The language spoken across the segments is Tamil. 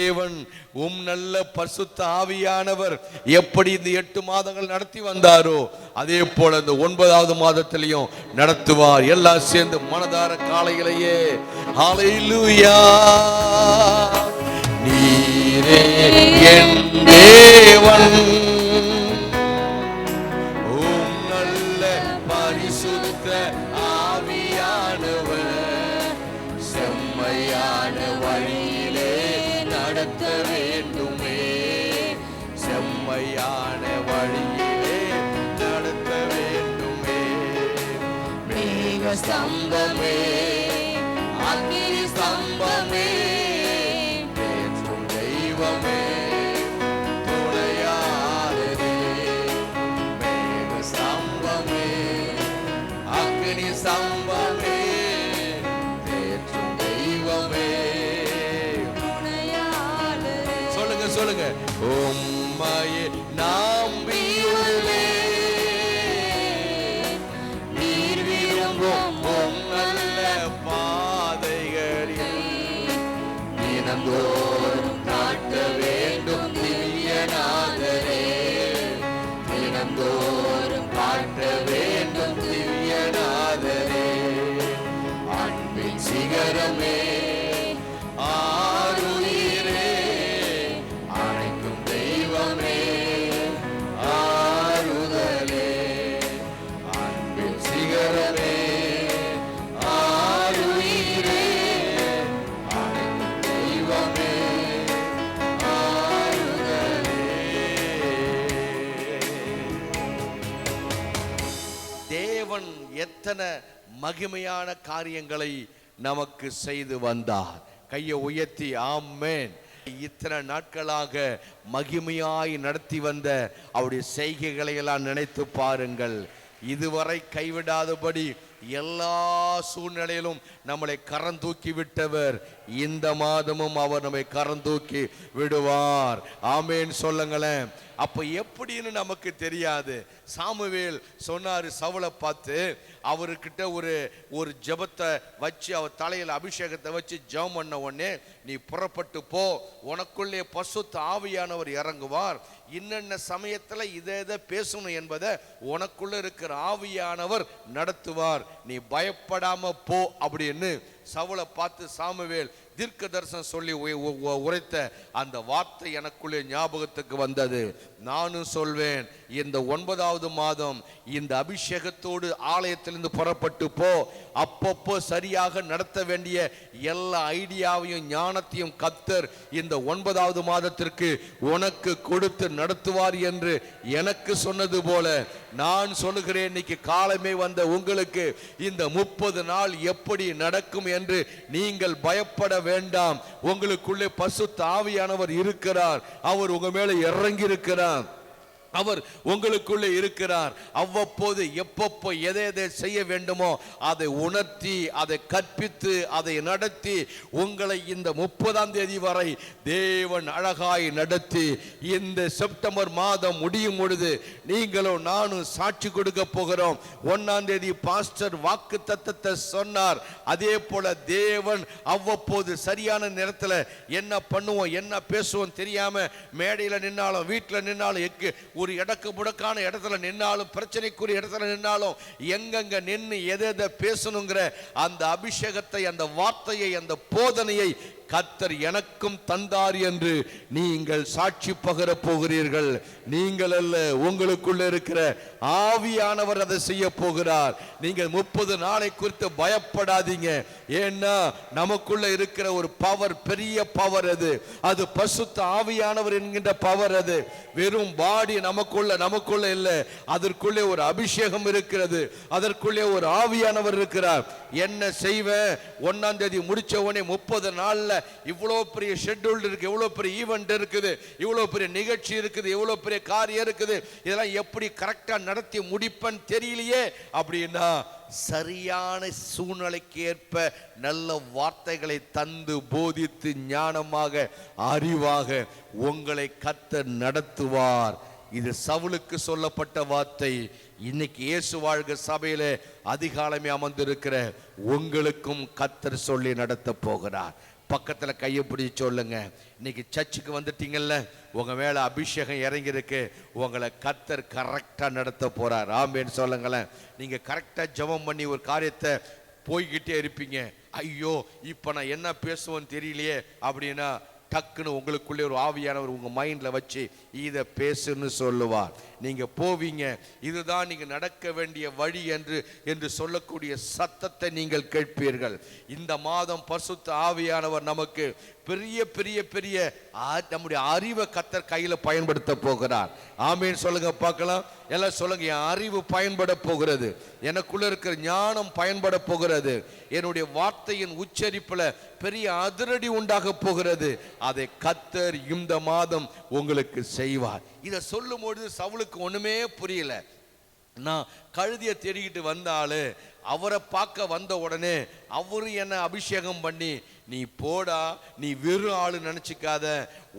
தேவன் நல்ல பரிசுத்த ஆவியானவர் எப்படி இந்த 8 மாதங்கள் நடத்தி வந்தாரோ அதே போல இந்த 9வது மாதத்திலையும் நடத்துவார். எல்லாம் சேர்ந்து மனதார காலையிலேயே ஹல்லேலூயா. நீரே என் தேவன், நல்ல பரிசுத்த ஆவியானவர் செம்மையான வழியிலே நடத்த வேண்டுமே, செம்மையான வழியிலே நடத்த வேண்டுமே. மேக ஸ்தம்பமே, அக்கினி ஸ்தம்பமே, தேற்றும் தெய்வமே, துணையாளரே. மேக ஸ்தம்பமே, அக்கினி ஸ்தம்பமே, தேற்றும் தெய்வமே, சொல்லுங்க சொல்லுங்க. உம்மையே நம்பியுள்ளே, நீர் விரும்பும் நல்ல பாதைகளில் தினந்தோறும் காட்ட வேண்டும் திவ்யநாதரே, தினந்தோறும் காட்ட வேண்டும் திவ்யநாதரே. அன்பின் சிகரமே, ஆருயிரே, அழைக்கும் தெய்வமே, ஆறுதலே. அன்பின் சிகரமே, ஆருயிரே, அழைக்கும் தெய்வமே, ஆறுதலே. தேவன் எத்தனை மகிமையான காரியங்களை நமக்கு செய்து வந்தார். கையை உயர்த்தி ஆமென். இத்தனை நாட்களாக மகிமையாய் நடத்தி வந்த அவருடைய செய்கைகளை எல்லாம் நினைத்து பாருங்கள். இதுவரை கைவிடாதபடி எல்லா சூழ்நிலையிலும் நம்மளை கரம் தூக்கி விட்டவர் இந்த மாதமும் அவர் நம்மை கரம் தூக்கி விடுவார். ஆமென் சொல்லுங்களேன். அப்ப எப்படின்னு நமக்கு தெரியாது. சாமுவேல் சொன்னாரு சவுலை பார்த்து, அவர்கிட்ட ஒரு ஜெபத்தை வச்சு அவர் தலையில் அபிஷேகத்தை வச்சு ஜெபம் பண்ண உடனே, நீ புறப்பட்டு போ, உனக்குள்ளே பரிசுத்த ஆவியானவர் இறங்குவார், இன்னென்ன சமயத்துல இதை பேசணும் என்பதை உனக்குள்ள இருக்கிற ஆவியானவர் நடத்துவார், நீ பயப்படாம போ அப்படின்னு சவுலை பார்த்து சாமுவேல் தீர்க்க தரிசனம் சொல்லி உரைத்த அந்த வார்த்தை எனக்குள்ளே ஞாபகத்துக்கு வந்தது. நானும் சொல்வேன், இந்த 9வது மாதம் இந்த அபிஷேகத்தோடு ஆலயத்திலிருந்து புறப்பட்டு போ. அப்பப்போ சரியாக நடத்த வேண்டிய எல்லா ஐடியாவையும் ஞானத்தையும் கர்த்தர் இந்த 9வது மாதத்திற்கு உனக்கு கொடுத்து நடத்துவார் என்று எனக்கு சொன்னது போல நான் சொல்லுகிறேன். இன்னைக்கு காலமே வந்த உங்களுக்கு இந்த 30 நாள் எப்படி நடக்கும் என்று நீங்கள் பயப்பட வேண்டாம். உங்களுக்குள்ளே பரிசுத்த ஆவியானவர் இருக்கிறார். அவர் உங்க மேல இறங்கி இருக்கிறார். அவர் உங்களுக்குள்ளே இருக்கிறார். அவ்வப்போது எப்பப்போ எதை செய்ய வேண்டுமோ அதை உணர்த்தி, அதை கற்பித்து, அதை நடத்தி உங்களை இந்த 30ஆம் தேதி வரை தேவன் அழகாய் நடத்தி இந்த செப்டம்பர் மாதம் முடியும் பொழுது நீங்களும் நானும் சாட்சி கொடுக்க போகிறோம். 1ஆம் தேதி பாஸ்டர் வாக்கு தத்தத்தை சொன்னார். அதே போல தேவன் அவ்வப்போது சரியான நேரத்தில் என்ன பண்ணுவோம் என்ன பேசுவோம் தெரியாம மேடையில் நின்னாலும் வீட்டில் நின்னாலும் ஒரு இடக்கு முடக்கான இடத்துல நின்னாலும் பிரச்சனைக்குரிய இடத்துல நின்னாலும் எங்கெங்க நின்று எதை பேசணுங்கிற அந்த அபிஷேகத்தை, அந்த வார்த்தையை, அந்த போதனையை கர்த்தர் எனக்கும் தந்தார் என்று நீங்கள் சாட்சி பகர போகிறீர்கள். நீங்கள் அல்ல, உங்களுக்குள்ள இருக்கிற ஆவியானவர் அதை செய்ய போகிறார். நீங்கள் 30 நாளை குறித்து பயப்படாதீங்க. ஏன்னா நமக்குள்ள இருக்கிற ஒரு பவர், பெரிய பவர். அது பரிசுத்த ஆவியானவர் என்கின்ற பவர். அது வெறும் பாடி நமக்குள்ள இல்ல, அதற்குள்ளே ஒரு அபிஷேகம் இருக்கிறது, அதற்குள்ளே ஒரு ஆவியானவர் இருக்கிறார். என்ன செய்வேன், 1ஆம் தேதி முடிச்ச உடனே 30 நாள்ல இவ்வளவு பெரிய ஷெட்யூல் இருக்கு, இவ்வளவு பெரிய ஈவென்ட் இருக்குது, இவ்வளவு பெரிய நிகழ்ச்சி இருக்குது, இவ்வளவு பெரிய காரியம் இருக்குது, இதெல்லாம் எப்படி கரெக்டா நடத்தி முடிப்பேன்னு தெரியலையே அப்படின்னா சரியான சூழ்நிலைக்கு ஏற்ப நல்ல வார்த்தைகளை தந்து போதித்து ஞானமாக அறிவாக உங்களை கர்த்தர் நடத்துவார். இது சவுலுக்கு சொல்லப்பட்ட வார்த்தை. இன்னைக்கு இயேசு வாழ்க சபையில அதிகாலமே அமர்ந்திருக்கிற உங்களுக்கும் கர்த்தர் சொல்லி நடத்த போகிறார். பக்கத்தில் கையை பிடிச்சி சொல்லுங்க, இன்னைக்கு சர்ச்சுக்கு வந்துட்டீங்கல்ல, உங்க மேல அபிஷேகம் இறங்கியிருக்கு, உங்களை கர்த்தர் கரெக்டா நடத்த போறார். ஆமேன்னு சொல்லுங்களேன். நீங்க கரெக்டா ஜெபம் பண்ணி ஒரு காரியத்தை போய்கிட்டே இருப்பீங்க. ஐயோ இப்ப நான் என்ன பேசுவேன்னு தெரியலையே அப்படின்னா டக்குன்னு உங்களுக்குள்ளே ஒரு ஆவியானவர் உங்க மைண்ட்ல வச்சு இதை பேசுன்னு சொல்லுவார். நீங்க போவீங்க, இதுதான் நீங்க நடக்க வேண்டிய வழி என்று சொல்லக்கூடிய சத்தத்தை நீங்கள் கேட்பீர்கள். இந்த மாதம் பரிசுத்த ஆவியானவர் நமக்கு பெரிய பெரிய பெரிய நம்முடைய அறிவை கர்த்தர் கையில பயன்படுத்த போகிறார். ஆமேன் சொல்லுங்க பார்க்கலாம். எல்லாம் சொல்லுங்க, என் அறிவு பயன்பட போகிறது, எனக்குள்ள இருக்கிற ஞானம் பயன்பட போகிறது, என்னுடைய வார்த்தையின் உச்சரிப்புல பெரிய அதிரடி உண்டாக போகிறது. அதை கர்த்தர் இந்த மாதம் உங்களுக்கு செய்வார். இதை சொல்லும் பொழுது சவுலுக்கு ஒண்ணுமே புரியல. நான் கழுதியை தேடிக்கிட்டு வந்தாலு அவரை பார்க்க வந்த உடனே அவரு என்ன அபிஷேகம் பண்ணி, நீ போடா, நீ வெறும் ஆளு நினைச்சுக்காத,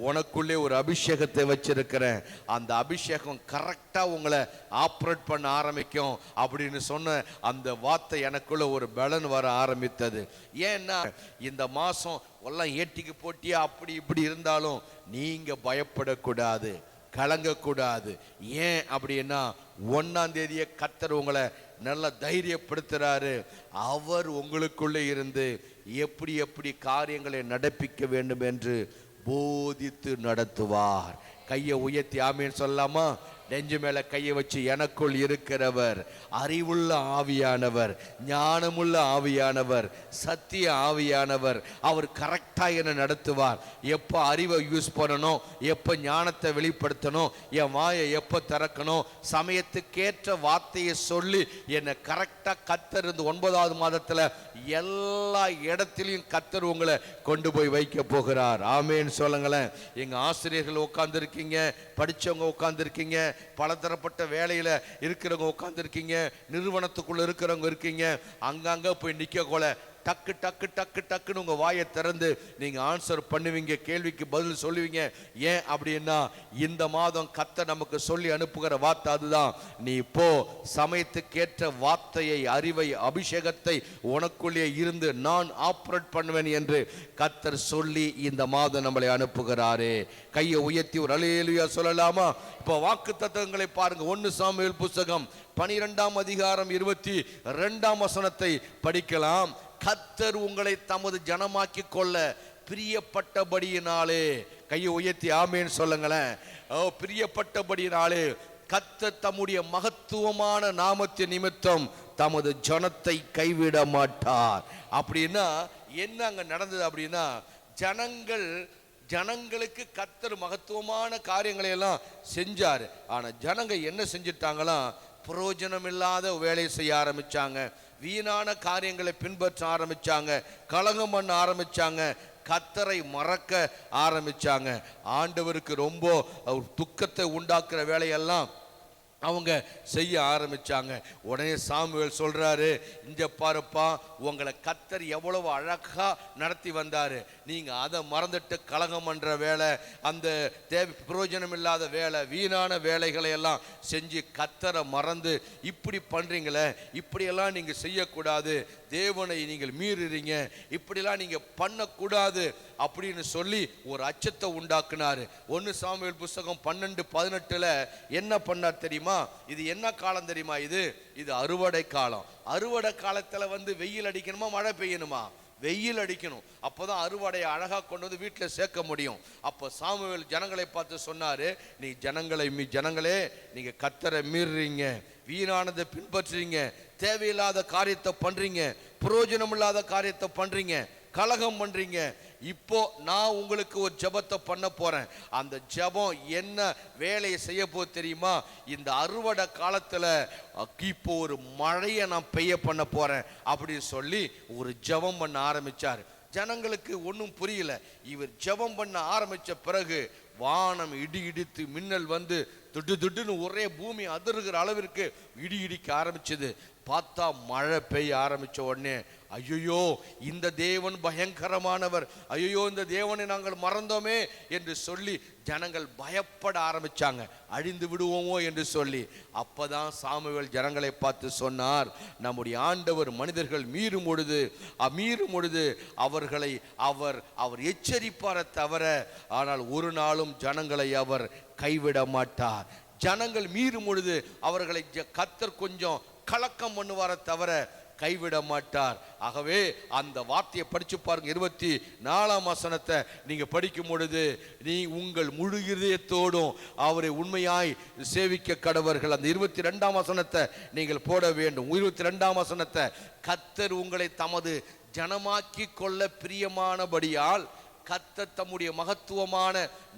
உனக்குள்ளே ஒரு அபிஷேகத்தை வச்சிருக்கிறேன், அந்த அபிஷேகம் கரெக்டா உங்களை ஆப்ரேட் பண்ண ஆரம்பிக்கும் அப்படின்னு சொன்ன அந்த வார்த்தை எனக்குள்ள ஒரு பலன் வர ஆரம்பித்தது. ஏன்னா இந்த மாசம் எல்லாம் ஏட்டிக்கு போட்டியா அப்படி இப்படி இருந்தாலும் நீங்க பயப்படக்கூடாது, கலங்கக்கூடாது. ஏன் அப்படின்னா 1ஆம் தேதியே கர்த்தர் உங்களை நல்ல தைரியப்படுத்துறாரு. அவர் உங்களுக்குள்ளே இருந்து எப்படி எப்படி காரியங்களை நடப்பிக்க வேண்டும் என்று போதித்து நடத்துவார். கையை உயர்த்தி ஆமேன்னு சொல்லலாமா? நெஞ்சு மேல கையை வச்சு, எனக்குள் இருக்கிறவர் அறிவுள்ள ஆவியானவர், ஞானமுள்ள ஆவியானவர், சத்திய ஆவியானவர், அவர் கரெக்டா என்ன நடத்துவார். எப்போ அறிவை யூஸ் பண்ணணும், எப்போ ஞானத்தை வெளிப்படுத்தணும், என் வாயை எப்போ திறக்கணும், சமயத்துக்கேற்ற வார்த்தையை சொல்லி என்னை கரெக்டா கர்த்தர் இந்த 9வது மாதத்துல எல்லா இடத்திலையும் கர்த்தர் உங்களை கொண்டு போய் வைக்க போகிறார். ஆமேன்னு சொல்லுங்களேன். எங்க ஆசிரியர்கள் உட்கார்ந்து இருக்கீங்க, படிச்சவங்க உட்கார்ந்து இருக்கீங்க, பலதரப்பட்ட வேலையில இருக்கிறவங்க உட்கார்ந்து இருக்கீங்க, நிறுவனத்துக்குள்ள இருக்கிறவங்க இருக்கீங்க. அங்கங்க போய் நிக்க கொள்ள டக்கு டக்கு டக்கு டக்குன்னு உங்க வாயை திறந்து நீங்க ஆன்சர் பண்ணுவீங்க, கேள்விக்கு பதில் சொல்லுவீங்க. ஏன் அப்படின்னா இந்த மாதம் கர்த்தர் நமக்கு சொல்லி அனுப்புகிற வார்த்தை அதுதான். நீ போ, சமயத்துக்கேற்ற வார்த்தையை, அறிவை, அபிஷேகத்தை உனக்குள்ளே இருந்து நான் ஆப்ரேட் பண்ணுவேன் என்று கர்த்தர் சொல்லி இந்த மாதம் நம்மளை அனுப்புகிறாரே. கையை உயர்த்தி ஒரு அல்லேலூயா சொல்லலாமா? இப்போ வாக்கு தத்தங்களை பாருங்க. 1 சாமுவேல் புஸ்தகம் 12ஆம் அதிகாரம் 22ஆம் வசனத்தை படிக்கலாம். கர்த்தர் உங்களை தமது ஜனமாக்கி கொள்ள பிரியப்பட்டபடியினாலே, கையை உயர்த்தி ஆமேன்னு சொல்லுங்களேன். பிரியப்பட்டபடியினாலே கர்த்தர் தம்முடைய மகத்துவமான நாமத்தின் நிமித்தம் தமது ஜனத்தை கைவிட மாட்டார். அப்படின்னா என்ன அங்க நடந்தது அப்படின்னா, ஜனங்களுக்கு கர்த்தர் மகத்துவமான காரியங்களை எல்லாம் செஞ்சாரு. ஆனா ஜனங்க என்ன செஞ்சிட்டாங்களாம்? பிரயோஜனம் இல்லாத வேலையை செய்ய ஆரம்பிச்சாங்க, வீணான காரியங்களை பின்பற்ற ஆரம்பிச்சாங்க, கலங்கம் பண்ண ஆரம்பிச்சாங்க, கர்த்தரை மறக்க ஆரம்பிச்சாங்க. ஆண்டவருக்கு ரொம்ப துக்கத்தை உண்டாக்குற வேலையெல்லாம் அவங்க செய்ய ஆரம்பிச்சாங்க. உடனே சாமுவேல் சொல்றாரு, இங்க பாருப்பா, உங்களை கர்த்தர் எவ்வளவு அழகா நடத்தி வந்தாரு, நீங்க அதை மறந்துட்டு கலகம் பண்ற வேலை, அந்த பிரயோஜனம் இல்லாத வேலை, வீணான வேலைகளை எல்லாம் செஞ்சு கர்த்தரை மறந்து இப்படி பண்றீங்களே, இப்படியெல்லாம் நீங்க செய்யக்கூடாது, தேவனை நீங்கள் மீறுறீங்க, இப்படிலாம் நீங்க பண்ணக்கூடாது அப்படின்னு சொல்லி ஒரு அச்சத்தை உண்டாக்குனாரு. 1 சாமுவேல் புஸ்தகம் 12:18 என்ன பண்ணார் தெரியுமா? இது என்ன காலம் தெரியுமா? இது அறுவடை காலம். அறுவடை காலத்துல வெயில் அடிக்கணுமா, மழை பெய்யணுமா? வெயில் அடிக்கணும். அப்போதான் அறுவடையை அழகா கொண்டு வந்து வீட்டில் சேர்க்க முடியும். அப்போ சாமுவேல் ஜனங்களை பார்த்து சொன்னாரு, நீ ஜனங்களே நீங்க கர்த்தரை மீறுறீங்க, வீணானதை பின்பற்றுறீங்க, தேவையில்லாத காரியத்தை பண்றீங்க, பிரயோஜனம் இல்லாத காரியத்தை பண்றீங்க, கலகம் பண்றீங்க. இப்போ நான் உங்களுக்கு ஒரு ஜெபத்தை பண்ண போறேன். அந்த ஜெபம் என்ன வேலையை செய்ய போது தெரியுமா? இந்த அறுவடை காலத்துல இப்போ ஒரு மழையை நான் பெய்ய பண்ண போறேன் அப்படின்னு சொல்லி ஒரு ஜெபம் பண்ண ஆரம்பிச்சார். ஜனங்களுக்கு ஒன்றும் புரியல. இவர் ஜெபம் பண்ண ஆரம்பிச்ச பிறகு வானம் இடி இடித்து மின்னல் திட்டு திட்டுன்னு ஒரே பூமி அதிர்கிற அளவிற்கு இடி இடிக்க ஆரம்பிச்சது. பார்த்தா மழை பெய்ய ஆரம்பித்த உடனே, ஐயோ இந்த தேவன் பயங்கரமானவர், ஐயோ இந்த தேவனை நாங்கள் மறந்தோமே என்று சொல்லி ஜனங்கள் பயப்பட ஆரம்பிச்சாங்க, அழிந்து விடுவோமோ என்று சொல்லி. அப்பதான் சாமுவேல் ஜனங்களை பார்த்து சொன்னார், நம்முடைய ஆண்டவர் மனிதர்கள் மீறும் பொழுது அவர்களை அவர் எச்சரிப்பார தவிர ஆனால் ஒரு நாளும் ஜனங்களை அவர் கைவிட மாட்டார். ஜனங்கள் மீறும் பொழுது அவர்களை கர்த்தர் கொஞ்சம் கலக்கம் பண்ணுவார தவிர கைவிட மாட்டார். ஆகவே அந்த வார்த்தையை படிச்சு பாருங்க. 24ஆம் வசனத்தை நீங்க படிக்கும் பொழுது, நீ உங்கள் முழு இதயத்தோடும் அவரை உண்மையாய் சேவிக்க கடவர்கள். அந்த 22ஆம் வசனத்தை நீங்கள் போட வேண்டும். 22ஆம் வசனத்தை, கர்த்தர் உங்களை தமது ஜனமாக்கி கொள்ள பிரியமானபடியால் கர்த்தர் தம்முடைய மகத்துவமான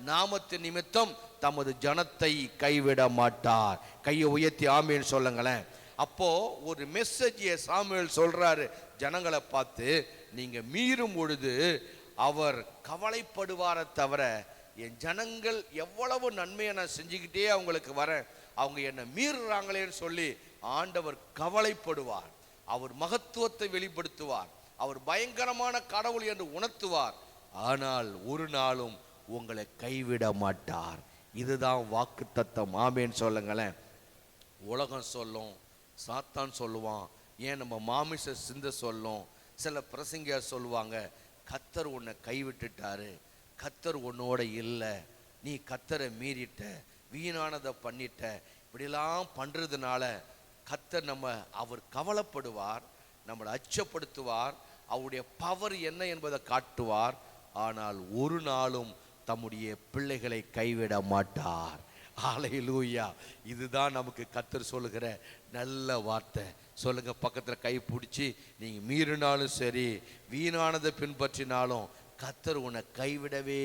நாமத்தின் நிமித்தம் தமது ஜனத்தை கைவிட மாட்டார். கையை உயர்த்தி ஆமேன்னு சொல்லுங்களேன். அப்போ ஒரு மெசேஜை சாமுவேல் சொல்றாரு ஜனங்களை பார்த்து, நீங்க மீறும் பொழுது அவர் கவலைப்படுவார தவிர, என் ஜனங்கள் எவ்வளவு நன்மையை நான் செஞ்சுக்கிட்டே அவங்களுக்கு வரேன், அவங்க என்னை மீறுறாங்களேன்னு சொல்லி ஆண்டவர் கவலைப்படுவார். அவர் மகத்துவத்தை வெளிப்படுத்துவார், அவர் பயங்கரமான கடவுள் என்று உணர்த்துவார். ஆனால் ஒரு நாளும் உங்களை கைவிட மாட்டார். இதுதான் வாக்கு தத்தம். ஆமேன்னு சொல்லுங்களேன். உலகம் சொல்லும், சாத்தான் சொல்லுவான், ஏன் நம்ம மாமிச சிந்த சொல்லும், சில பிரசங்க சொல்லுவாங்க, கர்த்தர் உன்னை கைவிட்டுட்டாரு, கர்த்தர் உன்னோட இல்லை, நீ கர்த்தரை மீறிட்ட, வீணானதை பண்ணிட்ட, இப்படிலாம் பண்றதுனால கர்த்தர் அவர் கவலைப்படுவார், நம்மளை அச்சப்படுத்துவார், அவருடைய பவர் என்ன என்பதை காட்டுவார். ஆனால் ஒரு நாளும் தம்முடைய பிள்ளைகளை கைவிட மாட்டார். ஹல்லேலூயா. இதுதான் நமக்கு கர்த்தர் சொல்லுகிற நல்ல வார்த்தை. சொல்லுங்க, பக்கத்தில் கை பிடிச்சி, நீங்க மீறினாலும் சரி, வீணானதை பின்பற்றினாலும் கர்த்தர் உன்னை கைவிடவே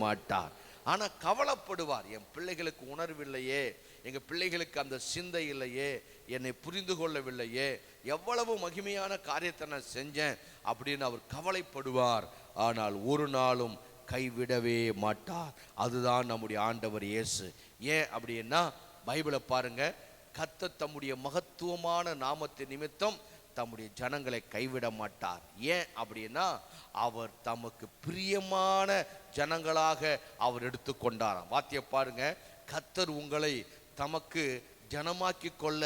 மாட்டார். ஆனா கவலைப்படுவார், என் பிள்ளைகளுக்கு உணர்வில்லையே, எங்க பிள்ளைகளுக்கு அந்த சிந்தை இல்லையே, என்னை புரிந்து கொள்ளவில்லையே, எவ்வளவு மகிமையான காரியத்தை நான் செஞ்சேன் அப்படின்னு அவர் கவலைப்படுவார். ஆனால் ஒரு நாளும் கைவிடவே மாட்டார். அதுதான் நம்முடைய ஆண்டவர் இயேசு. ஏன் அப்படின்னா, பைபிளை பாருங்க, கர்த்தர் தம்முடைய மகத்துவமான நாமத்தின் நிமித்தம் தம்முடைய ஜனங்களை கைவிட மாட்டார். ஏன் அப்படின்னா, அவர் தமக்கு பிரியமான ஜனங்களாக அவர் எடுத்துக்கொண்டாராம். வார்த்தையை பாருங்க, கர்த்தர் உங்களை தமக்கு ஜனமாக்கி கொள்ள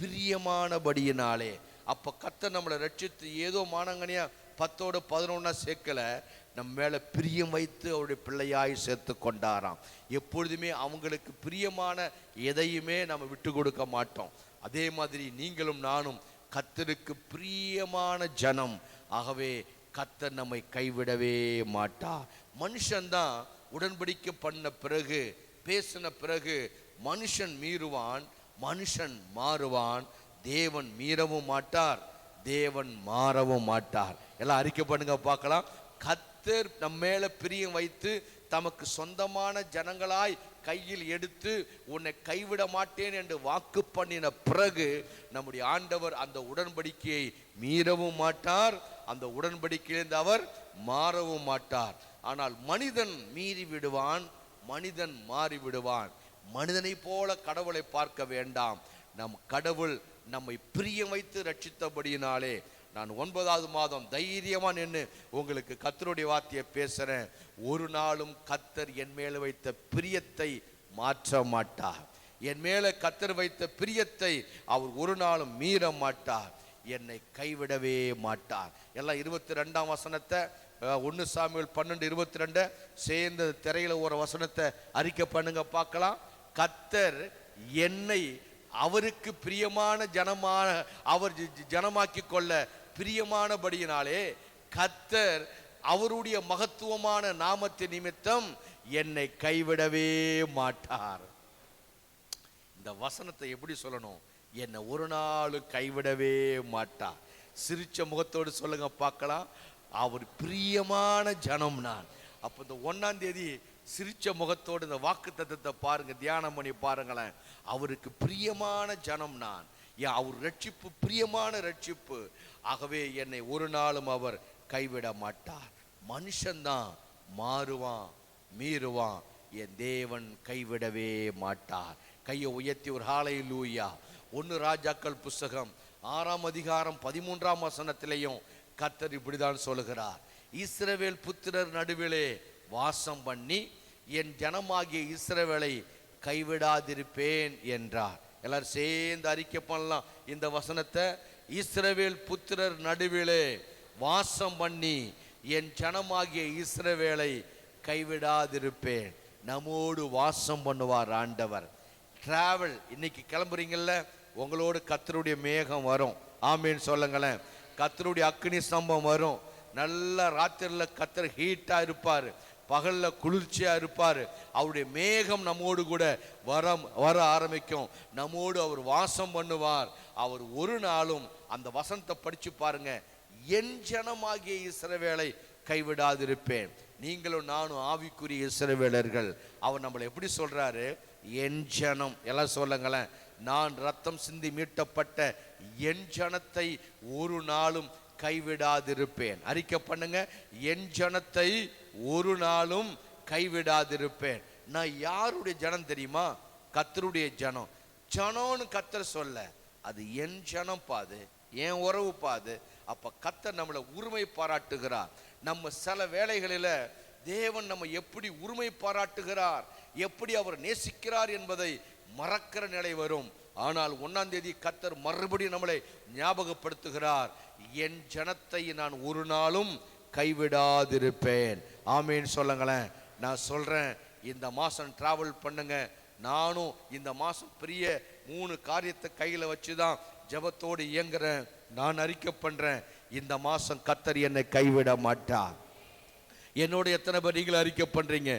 பிரியமானபடியினாலே. அப்ப கர்த்தர் நம்மளை ரட்சித்து ஏதோ மானங்கனியா 10ஓட 11 சேர்க்கல, நம்ம மேல பிரியம் வைத்து அவருடைய பிள்ளையாய் சேர்த்து கொண்டாராம். எப்பொழுதுமே அவங்களுக்கு பிரியமான எதையுமே நம்ம விட்டு கொடுக்க மாட்டோம். அதே மாதிரி நீங்களும் நானும் கர்த்தருக்கு பிரியமான ஜனம். ஆகவே கர்த்தர் நம்மை கைவிடவே மாட்டார். மனுஷன்தான் உடன்படிக்கை பண்ண பிறகு, பேசின பிறகு மனுஷன் மீறுவான், மனுஷன் மாறுவான், தேவன் மீறவும் மாட்டார், தேவன் மாறவும் மாட்டார். எல்லாம் அறிக்கை பண்ணுங்க பார்க்கலாம். கர்த்தர் நம்ம மேல பிரியம் வைத்து தமக்கு சொந்தமான ஜனங்களாய் கையில் எடுத்து உன்னை கைவிட மாட்டேன் என்று வாக்கு பண்ணின பிறகு நம்முடைய ஆண்டவர் அந்த உடன்படிக்கையை மீறவும் மாட்டார், அந்த உடன்படிக்கையிலிருந்து அவர் மாறவும் மாட்டார். ஆனால் மனிதன் மீறி விடுவான், மனிதன் மாறி விடுவான். மனிதனை போல கடவுளை பார்க்க வேண்டாம். நம் கடவுள் நம்மை பிரியம் வைத்து ரட்சித்தபடியினாலே நான் 9வது மாதம் தைரியமா நின்று உங்களுக்கு கர்த்தருடைய வார்த்தையை பேசுறேன். ஒரு நாளும் கர்த்தர் என் மேல வைத்த பிரியத்தை மாற்ற மாட்டார். என் மேல கர்த்தர் வைத்த பிரியத்தை அவர் ஒரு நாளும் மீற மாட்டார், என்னை கைவிடவே மாட்டார். எல்லாம் 22ஆம் வசனத்தை 1 சாமுவேல் 12:22 சேர்ந்த திரையில ஒரு வசனத்தை அறிக்கை பண்ணுங்க பார்க்கலாம். கர்த்தர் என்னை அவருக்கு பிரியமான ஜனமான அவர் ஜனமாக்கி கொள்ள பிரியமானபடியினாலே கர்த்தர் அவருடைய மகத்துவமான நாமத்தின் நிமித்தம் என்னை கைவிடவே மாட்டார். இந்த வசனத்தை எப்படி சொல்லணும்? என்னை ஒரு நாள் கைவிடவே மாட்டார். சிரிச்ச முகத்தோடு சொல்லுங்க பார்க்கலாம், அவர் பிரியமான ஜனம் நான். அப்போ இந்த 1ஆம் தேதி சிரிச்ச முகத்தோடு இந்த வாக்கு தத்தத்தை பாருங்க, தியானம் பண்ணி பாருங்களேன். அவருக்கு பிரியமான ஜனம் நான். அவர் ரட்சிப்பு பிரியமான ரட்சிப்பு. ஆகவே என்னை ஒரு நாளும் அவர் கைவிட மாட்டார். மனுஷன்தான் மாறுவான், மீறுவான், என் தேவன் கைவிடவே மாட்டார். கையை உயர்த்தி ஒரு ஹல்லேலூயா. 1 ராஜாக்கள் புஸ்தகம் 6ஆம் அதிகாரம் 13ஆம் வசனத்திலேயும் கர்த்தர் இப்படிதான் சொல்லுகிறார், இஸ்ரவேல் புத்திரர் நடுவிலே வாசம் பண்ணி என் ஜனமாகிய இஸ்ரவேலை கைவிடாதிருப்பேன் என்றார். எல்லாரும் சேர்ந்து அறிக்கை பண்ணலாம் இந்த வசனத்தை. இஸ்ரவேல் புத்திரர் நடுவிலே வாசம் பண்ணி என் ஜனமாகிய இஸ்ரவேலை கைவிடாதிருப்பேன். நம்மோடு வாசம் பண்ணுவார் ஆண்டவர். டிராவல், இன்னைக்கு கிளம்புறீங்கல்ல, உங்களோடு கர்த்தருடைய மேகம் வரும். ஆமீன் சொல்லுங்களேன். கர்த்தருடைய அக்கினி ஸ்தம்பம் வரும். நல்ல ராத்திரியில் கர்த்தர் ஹீட்டா இருப்பார், பகல்ல குளிர்ச்சியா இருப்பார். அவருடைய மேகம் நம்மோடு கூட வர ஆரம்பிக்கும். நம்மோடு அவர் வாசம் பண்ணுவார். அவர் ஒரு நாளும், அந்த வசனத்தை படிச்சு பாருங்க, என் ஜனமாகிய இஸ்ரவேலை கைவிடாதிருப்பேன். நீங்களும் நானும் ஆவிக்குரிய இஸ்ரவேலர்கள். அவர் நம்மளை எப்படி சொல்றாரு? என் ஜனம். எல்லாம் சொல்லுங்களேன். நான் ரத்தம் சிந்தி மீட்டப்பட்ட என் ஜனத்தை ஒரு நாளும் கைவிடாதிருப்பேன். அறிக்கை பண்ணுங்க, என் ஜனத்தை ஒரு நாளும் கைவிடாதிருப்பேன். நான் யாருடைய ஜனம் தெரியுமா? கர்த்தருடைய ஜனம். ஜனம்னு கர்த்தர் சொல்ல, அது என் ஜனம் பாது, என் உறவு பாது. அப்ப கர்த்தர் நம்மளை உரிமை பாராட்டுகிறார். நம்ம சில வேளைகளில் தேவன் நம்ம எப்படி உரிமை பாராட்டுகிறார், எப்படி அவர் நேசிக்கிறார் என்பதை மறக்கிற நிலை வரும். ஆனால் 1ஆம் தேதி கர்த்தர் மறுபடியும் நம்மளை ஞாபகப்படுத்துகிறார், என் ஜனத்தை நான் ஒரு நாளும் கைவிடாதிருப்பேன். ஆமீன் சொல்லுங்களேன். நான் சொல்றேன், இந்த மாசம் டிராவல் பண்ணுங்க. நானும் இந்த மாசம் பெரிய 3 காரியத்தை கையில வச்சுதான் ஜெபத்தோடு இயங்குறேன். நான் அறிக்கை பண்றேன், இந்த மாசம் கர்த்தர் என்னை கைவிட மாட்டார். என்னோட எத்தனை பேர் நீங்கள் அறிக்கை பண்றீங்க?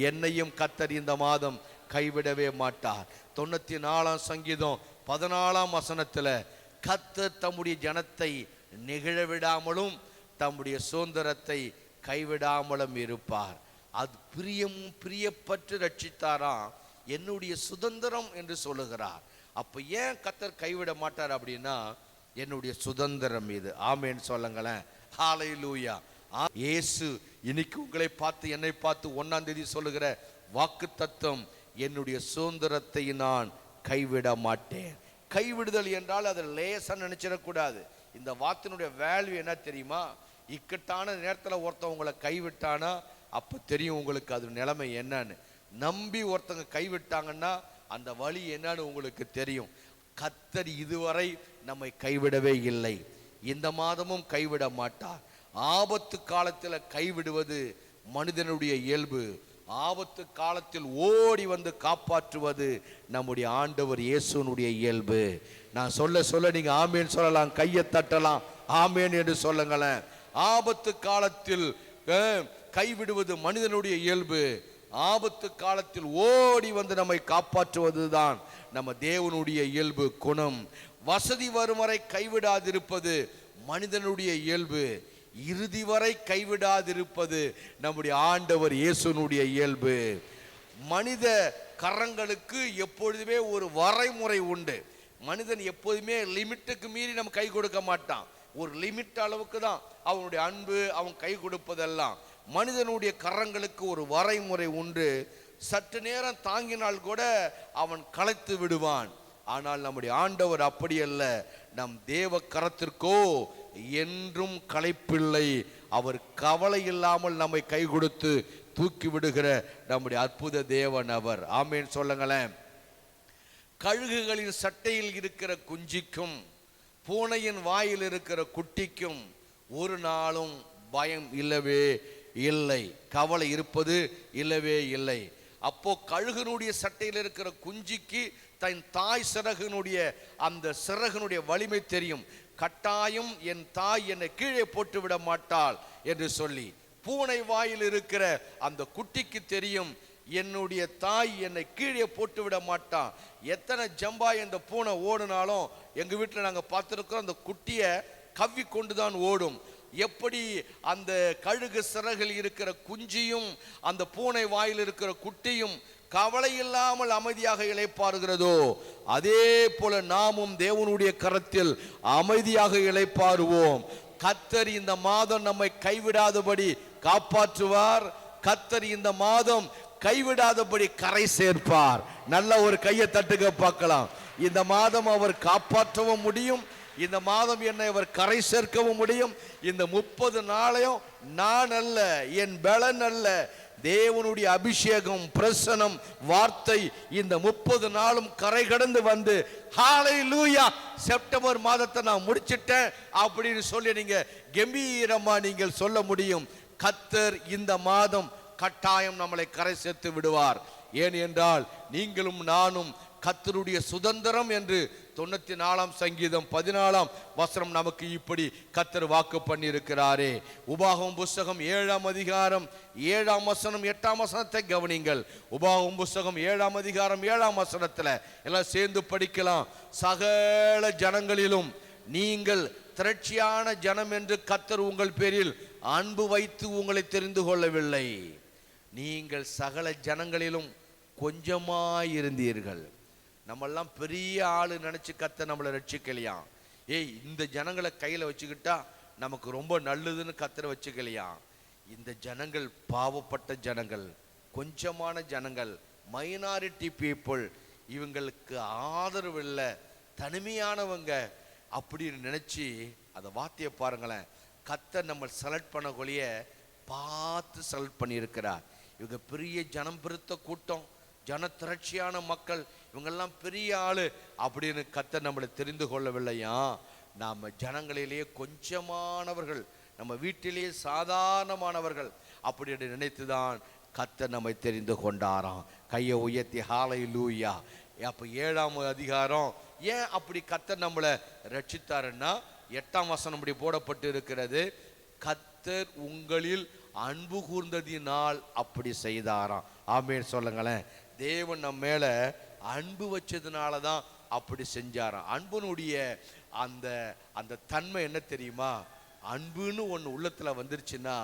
என்னையும் கர்த்தர் இந்த மாதம் கைவிடவே மாட்டார். 94ஆம் சங்கீதம் 14ஆம் வசனத்துல கர்த்தர் தம்முடைய ஜனத்தை நிகழவிடாமலும் தம்முடைய சுதந்திரத்தை கைவிடாமலும் இருப்பார். அது பிரியப்பட்டு ரட்சித்தாராம், என்னுடைய சுதந்திரம் என்று சொல்லுகிறார். அப்ப ஏன் கர்த்தர் கைவிட மாட்டார் அப்படின்னா, என்னுடைய சுதந்திரம் இது. ஆமேன்னு சொல்லுங்களேன். ஹல்லேலூயா. இயேசு இன்னைக்கு உங்களை பார்த்து என்னை பார்த்து 1ஆம் தேதி சொல்லுகிற வாக்கு தத்துவம், என்னுடைய சுதந்திரத்தை நான் கைவிட மாட்டேன். கைவிடுதல் என்றால் அதை லேசா நினைச்சிடக்கூடாது. இந்த வார்த்தையினுடைய வேல்யூ என்ன தெரியுமா? இக்கட்டான நேரத்தில் ஒருத்தன் உங்களை கைவிட்டானா அப்போ தெரியும் உங்களுக்கு அது நிலைமை என்னன்னு. நம்பி ஒருத்தங்க கைவிட்டாங்கன்னா அந்த வழி என்னன்னு உங்களுக்கு தெரியும். கர்த்தர் இதுவரை நம்மை கைவிடவே இல்லை, இந்த மாதமும் கைவிட மாட்டார். ஆபத்து காலத்தில் கைவிடுவது மனிதனுடைய இயல்பு. ஆபத்து காலத்தில் ஓடி வந்து காப்பாற்றுவது நம்முடைய ஆண்டவர் இயேசுனுடைய இயல்பு. நான் சொல்ல நீங்க ஆமேன் சொல்லலாம், கையை தட்டலாம், ஆமேன் என்று சொல்லுங்களேன். ஆபத்து காலத்தில் கைவிடுவது மனிதனுடைய இயல்பு. ஆபத்து காலத்தில் ஓடி வந்து நம்மை காப்பாற்றுவதுதான் நம்ம தேவனுடைய இயல்பு குணம். வசதி வரும் வரை கைவிடாதிருப்பது மனிதனுடைய இயல்பு. இறுதி வரை கைவிடாதிருப்பது நம்முடைய ஆண்டவர் இயேசுனுடைய இயல்பு. மனித கரங்களுக்கு எப்பொழுதுமே ஒரு வரைமுறை உண்டு. மனிதன் எப்போதுமே லிமிட்டுக்கு மீறி நம்ம கை கொடுக்க மாட்டான். ஒரு லிமிட் அளவுக்கு தான் அவனுடைய அன்பு, அவன் கை கொடுப்பதெல்லாம். மனிதனுடைய கரங்களுக்கு ஒரு வரைமுறை உண்டு. சற்று நேரம் தாங்கினால் கூட அவன் களைத்து விடுவான். ஆனால் நம்முடைய ஆண்டவர் அப்படி அல்ல. நம் தேவ கரத்திற்கோ என்றும் களைப்பில்லை. அவர் கவலை இல்லாமல் நம்மை கை கொடுத்து தூக்கி விடுகிற நம்முடைய அற்புத தேவன் அவர். ஆமேன் சொல்லுங்களேன். கழுகுகளின் சட்டையில் இருக்கிற குஞ்சிக்கும் பூனையின் வாயில் இருக்கிற குட்டிக்கும் ஒரு நாளும் பயம் இல்லவே இல்லை, கவலை இருப்பது இல்லவே இல்லை. அப்போ கழுகனுடைய சட்டையில் இருக்கிற குஞ்சிக்கு தன் தாய் சிறகனுடைய அந்த சிறகனுடைய வலிமை தெரியும். கட்டாயம் என் தாய் என்னை கீழே போட்டு விட மாட்டாள் என்று சொல்லி. பூனை வாயில் இருக்கிற அந்த குட்டிக்கு தெரியும், என்னுடைய தாய் என்னை கீழே போட்டு விட மாட்டான். எத்தனை ஜம்பாய் இந்த பூனை ஓடுனாலும் எங்க வீட்டில் நாங்கள் பார்த்துருக்கோம், அந்த குட்டியை கவ்வி கொண்டுதான் ஓடும். எப்படி அந்த கழுகு சிறகில் இருக்கிற குஞ்சியும் அந்த பூனை வாயில் இருக்கிற குட்டியும் கவலை இல்லாமல் அமைதியாக இளைப்பாறுகிறதோ, அதே போல நாமும் தேவனுடைய கரத்தில் அமைதியாக இளைப்பாறுவோம். கர்த்தர் இந்த மாதம் நம்மை கைவிடாதபடி காப்பாற்றுவார். கர்த்தர் இந்த மாதம் கைவிடாதபடி கரை சேர்ப்பார். நல்ல ஒரு கையை தட்டுக பார்க்கலாம். இந்த மாதம் அவர் காப்பாற்றவும் முடியும், இந்த மாதம் என்னை அவர் கரை சேர்க்கவும் முடியும். இந்த 30 நாளையும் நான் அல்ல, என் பலன் அல்ல, தேவனுடைய அபிஷேகம், பிரசனம், வார்த்தை இந்த 30 நாளும் கரை கடந்து வந்து ஹalleluya செப்டம்பர் மாதத்தை நான் முடிச்சிட்டேன் அப்படின்னு சொல்லி நீங்க கம்பீரமா நீங்கள் சொல்ல முடியும். கர்த்தர் இந்த மாதம் கட்டாயம் நம்மளை கரை சேர்த்து விடுவார். ஏன் என்றால் நீங்களும் நானும் கர்த்தருடைய சுதந்திரம் என்று 94ஆம் சங்கீதம் 14ஆம் வசனம் நமக்கு இப்படி கர்த்தர் வாக்கு பண்ணி இருக்கிறாரே. உபாகமம் புஸ்தகம் 7ஆம் அதிகாரம் 7ஆம் வசனம் 8ஆம் வசனத்தை கவனிங்கள். உபாகமம் புஸ்தகம் 7ஆம் அதிகாரம் 7ஆம் வசனத்துல எல்லாம் சேர்ந்து படிக்கலாம். சகல ஜனங்களிலும் நீங்கள் திரட்சியான ஜனம் என்று கர்த்தர் உங்கள் பேரில் அன்பு வைத்து உங்களை தெரிந்து கொள்ளவில்லை. நீங்கள் சகல ஜனங்களிலும் கொஞ்சமாயிருந்தீர்கள். நம்மெல்லாம் பெரிய ஆளு நினைச்சு கர்த்தர் நம்மளை ரட்சிக்கலையா? ஏய், இந்த ஜனங்களை கையில வச்சுக்கிட்டா நமக்கு ரொம்ப நல்லதுன்னு கர்த்தரை வச்சுக்கலையா? இந்த ஜனங்கள் பாவப்பட்ட ஜனங்கள், கொஞ்சமான ஜனங்கள், மைனாரிட்டி பீப்புள், இவங்களுக்கு ஆதரவு இல்லை, தனிமையானவங்க அப்படின்னு நினைச்சு அந்த வார்த்தையை பாருங்களேன். கர்த்தர் நம்ம செலக்ட் பண்ணக்கூடிய பார்த்து செலக்ட் பண்ணியிருக்கிறார். இவங்க பெரிய ஜனம் பெருத்த கூட்டம், ஜன திரட்சியான மக்கள், இவங்கெல்லாம் பெரிய ஆளு அப்படின்னு கர்த்தர் நம்மளை தெரிந்து கொள்ளவில்லையா? நாம ஜனங்களிலேயே கொஞ்சமானவர்கள், நம்ம வீட்டிலேயே சாதாரணமானவர்கள் அப்படி நினைத்துதான் கர்த்தர் நம்மை தெரிந்து கொண்டாராம். கையை உயர்த்தி ஹalleluya. அப்ப 7ஆம் அதிகாரம் ஏன் அப்படி கர்த்தர் நம்மளை ரட்சித்தாருன்னா 8ஆம் வசனம் இப்படி போடப்பட்டு இருக்கிறது. கர்த்தர் உங்களில் அன்பு கூர்ந்ததினால் அப்படி செய்தாராம். ஆமென் சொல்லுங்களேன். தேவன் நம்ம மேல அன்பு வச்சதுனால தான் அப்படி செஞ்சாராம். அன்புனுடைய அந்த அந்த தன்மை என்ன தெரியுமா? அன்புன்னு ஒன்று உள்ளத்துல வந்துருச்சுன்னா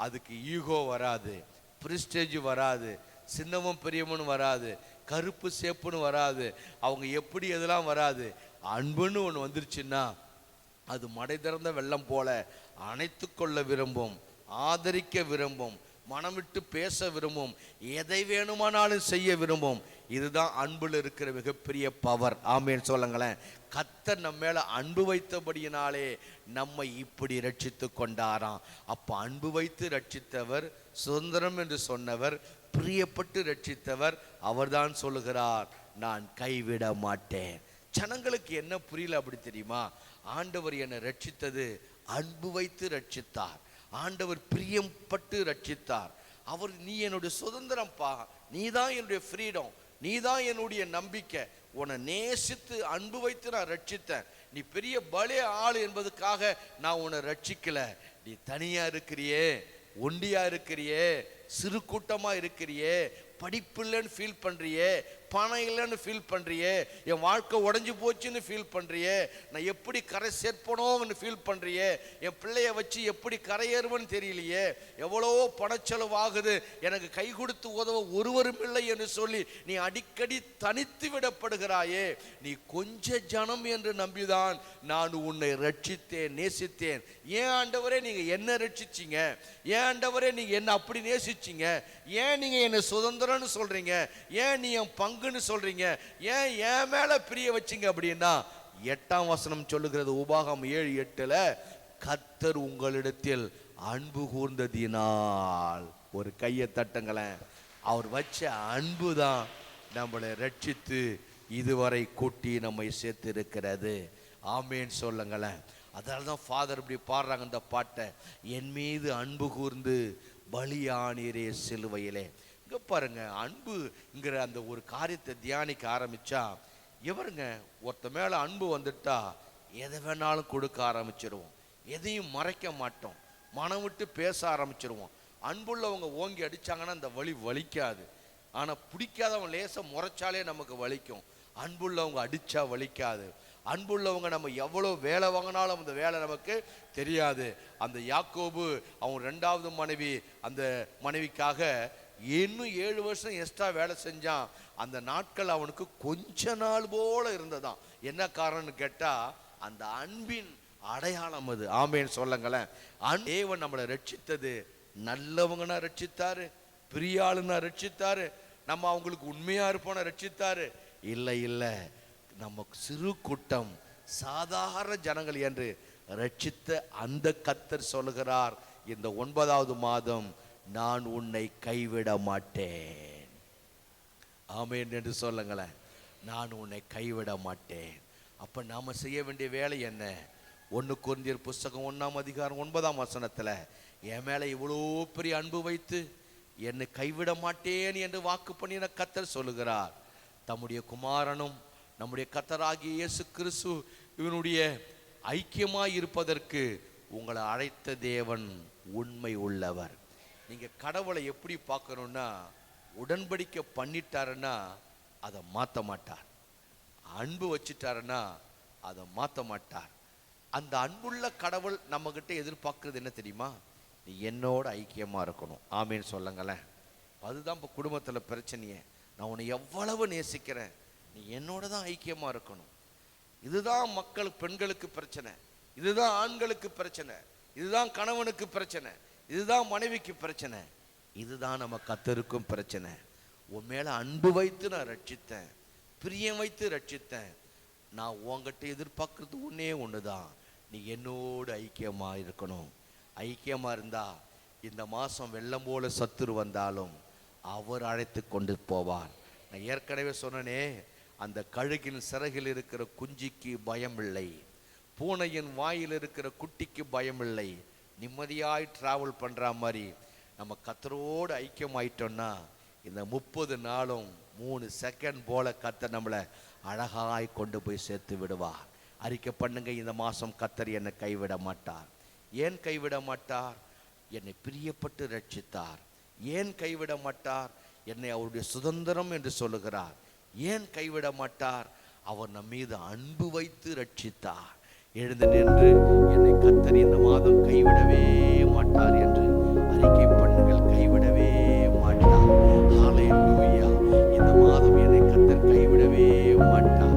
அதுக்கு ஈகோ வராது, பிரிஸ்டேஜ் வராது, சின்னவன் பெரியவன் வராது, கருப்பு சேப்புன்னு வராது, அவங்க எப்படி எதெல்லாம் வராது. அன்புன்னு ஒன்று வந்துருச்சுன்னா அது மடை திறந்த வெள்ளம் போல அணைத்து கொள்ள விரும்பும், ஆதரிக்க விரும்பும், மனம் விட்டு பேச விரும்பும், எதை வேணுமானாலும் செய்ய விரும்பும். இதுதான் அன்புல இருக்கிற மிகப்பெரிய பவர். ஆமென் சொல்லுங்களேன். கர்த்தர் நம்ம மேல அன்பு வைத்தபடியினாலே நம்மை இப்படி ரட்சித்து கொண்டாராம். அப்ப அன்பு வைத்து ரட்சித்தவர், சுதந்திரம் என்று சொன்னவர், பிரியப்பட்டு ரட்சித்தவர் அவர்தான் சொல்லுகிறார், நான் கைவிட மாட்டேன். ஜனங்களுக்கு என்ன புரியல அப்படி தெரியுமா? ஆண்டவர் என்னை ரட்சித்தது அன்பு வைத்து ரட்சித்தார், ஆண்டவர் பிரியப்பட்டு ரட்சித்தார். அவர் நீ என்னுடைய சுதந்திரம்பா, நீதான் என்னுடைய ஃப்ரீடம், நீதான் என்னுடைய நம்பிக்கை, உன்னை நேசித்து அன்பு வைத்து நான் ரட்சித்தேன். நீ பெரிய பலே ஆளு என்பதுக்காக நான் உன்னை ரட்சிக்கல. நீ தனியா இருக்கிறியே, ஒண்டியா இருக்கிறியே, சிறு கூட்டமா இருக்கிறியே, படிப்பு இல்லைன்னு ஃபீல் பண்றியே, பணம் இல்லைன்னு ஃபீல் பண்றியே, என் வாழ்க்கை உடஞ்சி போச்சுன்னு ஃபீல் பண்றியே, நான் எப்படி கரை சேர்ப்பனோன்னு ஃபீல் பண்றியே, என் பிள்ளைய வச்சு எப்படி கரையேறுவன்னு தெரியலையே, எவ்வளோ பணச்செலவு ஆகுது, எனக்கு கை கொடுத்து உதவ ஒருவரும் இல்லை என்று சொல்லி நீ அடிக்கடி தனித்து விடப்படுகிறாயே, நீ கொஞ்ச ஜனம் என்று நம்பிதான் நான் உன்னை ரட்சித்தேன், நேசித்தேன். ஏன் ஆண்டவரே நீங்க என்ன ரட்சிச்சீங்க? ஏன் ஆண்டவரே நீங்க என்ன அப்படி நேசிச்சீங்க? ஏன் நீங்க என்ன சுதந்திரம்னு சொல்றீங்க? ஏன் நீ என் பங்குன்னு சொல்றீங்க? ஏன் என் மேல பிரிய வச்சீங்க? அப்படின்னா 8ஆம் வசனம் சொல்லுகிறது, உபாகமம் 7:8, கர்த்தர் உங்களிடத்தில் அன்பு கூர்ந்ததினால். ஒரு கையை தட்டுங்களேன். அவர் வச்ச அன்பு தான் நம்மளை ரட்சித்து இதுவரை கூட்டி நம்மை சேர்த்து இருக்கிறது. ஆமேன் சொல்லுங்களேன். அதனால தான் ஃபாதர் இப்படி பாடுறாங்க இந்த பாட்டை, என் மீது அன்பு கூர்ந்து பலியானீரே சிலுவையிலே. இங்க பாருங்க, அன்புங்கிற அந்த ஒரு காரியத்தை தியானிக்க ஆரம்பிச்சா எவருங்க ஒருத்த மேல அன்பு வந்துட்டா எதை வேணாலும் கொடுக்க ஆரம்பிச்சிருவோம், எதையும் மறைக்க மாட்டோம், மனம் விட்டு பேச ஆரம்பிச்சிருவோம். அன்புள்ளவங்க ஓங்கி அடிச்சாங்கன்னா அந்த வலி வலிக்காது, ஆனா பிடிக்காதவங்க லேச முறைச்சாலே நமக்கு வலிக்கும். அன்புள்ளவங்க அடிச்சா வலிக்காது. அன்புள்ளவங்க நம்ம எவ்வளோ வேலை வாங்கினாலும் அந்த வேலை நமக்கு தெரியாது. அந்த யாக்கோபு அவன் 2வது மனைவி, அந்த மனைவிக்காக இன்னும் 7 வருஷம் எக்ஸ்ட்ரா வேலை செஞ்சான். அந்த நாட்கள் அவனுக்கு கொஞ்ச நாள் போல இருந்ததாம். என்ன காரணம்னு கேட்டா அந்த அன்பின் அடையாளம் அது. ஆமேன்னு சொல்லுங்களேன். தேவன் நம்மளை ரட்சித்தது நல்லவங்கன்னா ரட்சித்தாரு, பிரியாளுன்னா ரட்சித்தாரு, நம்ம அவங்களுக்கு உண்மையா இருப்போன ரட்சித்தாரு. இல்லை இல்லை, நம்ம சிறு கூட்டம் சாதாரண ஜனங்கள் என்று ரட்சித்த அந்த கர்த்தர் சொல்லுகிறார், இந்த 9வது மாதம் நான் உன்னை கைவிட மாட்டேன். ஆமென் என்று சொல்லுங்களேன். நான் உன்னை கைவிட மாட்டேன். அப்ப நாம செய்ய வேண்டிய வேலை என்ன? 1 கொரிந்தியர் புஸ்தகம் 1ஆம் அதிகாரம் 9ஆம் வசனத்துல, என் மேல இவ்வளோ பெரிய அன்பு வைத்து என்னை கைவிட மாட்டேன் என்று வாக்கு பண்ணின கர்த்தர் சொல்லுகிறார். தம்முடைய குமாரனும் நம்முடைய கர்த்தராகிய இயேசு கிறிஸ்து இவனுடைய ஐக்கியமாய் இருப்பதற்கு உங்களை அழைத்த தேவன் உண்மை உள்ளவர். நீங்க கடவுளை எப்படி பார்க்கணும்னா, உடன்படிக்கை பண்ணிட்டாருன்னா அதை மாற்ற மாட்டார். அன்பு வச்சுட்டாருன்னா அதை மாற்ற மாட்டார். அந்த அன்புள்ள கடவுள் நம்ம கிட்ட எதிர்பார்க்கறது என்ன தெரியுமா? நீ என்னோட ஐக்கியமா இருக்கணும். ஆமேன்னு சொல்லுங்களேன். அதுதான் இப்போ குடும்பத்தில் பிரச்சனையே. நான் உன்னை எவ்வளவு நேசிக்கிறேன், நீ என்னோட தான் ஐக்கியமா இருக்கணும். இதுதான் மக்கள் பெண்களுக்கு பிரச்சனை, இதுதான் ஆண்களுக்கு பிரச்சனை, இதுதான் கணவனுக்கு பிரச்சனை, இதுதான் மனைவிக்கு பிரச்சனை, இதுதான் நம்ம கர்த்தருக்கும் பிரச்சனை. உன் மேல அன்பு வைத்து நான் ரட்சித்தேன், பிரியம் வைத்து ரட்சித்தேன். நான் உங்ககிட்ட எதிர்பார்க்கறது ஒன்னே ஒண்ணுதான், நீ என்னோடு ஐக்கியமா இருக்கணும். ஐக்கியமா இருந்தா இந்த மாசம் வெள்ளம் போல சத்துரு வந்தாலும் அவர் அழைத்து கொண்டு போவார். நான் ஏற்கனவே சொன்னனே, அந்த கழுகின் சிறகில் இருக்கிற குஞ்சிக்கு பயம் இல்லை, பூனையின் வாயில் இருக்கிற குட்டிக்கு பயம் இல்லை. நிம்மதியாய் டிராவல் பண்ற மாதிரி நம்ம கர்த்தரோடு ஐக்கியமாயிட்டோம்னா இந்த 30 நாளும் 3 செகண்ட் போல கர்த்தர் நம்மளை அழகாய் கொண்டு போய் சேர்த்து விடுவார். அறிக்கை பண்ணுங்க, இந்த மாசம் கர்த்தர் என்னை கைவிட மாட்டார். ஏன் கைவிட மாட்டார்? என்னை பிரியப்பட்டு ரட்சித்தார். ஏன் கைவிட மாட்டார்? என்னை அவருடைய சுதந்திரம் என்று சொல்லுகிறார். ஏன் கைவிட மாட்டார்? அவர் நம் மீது அன்பு வைத்து ரட்சித்தார். எழுந்து நின்று என்னை கர்த்தர் இந்த மாதம் கைவிடவே மாட்டார் என்று அறிக்கை பண்ணுங்கள். கைவிடவே மாட்டார். ஹல்லேலூயா. இந்த மாதம் என்னை கர்த்தர் கைவிடவே மாட்டார்.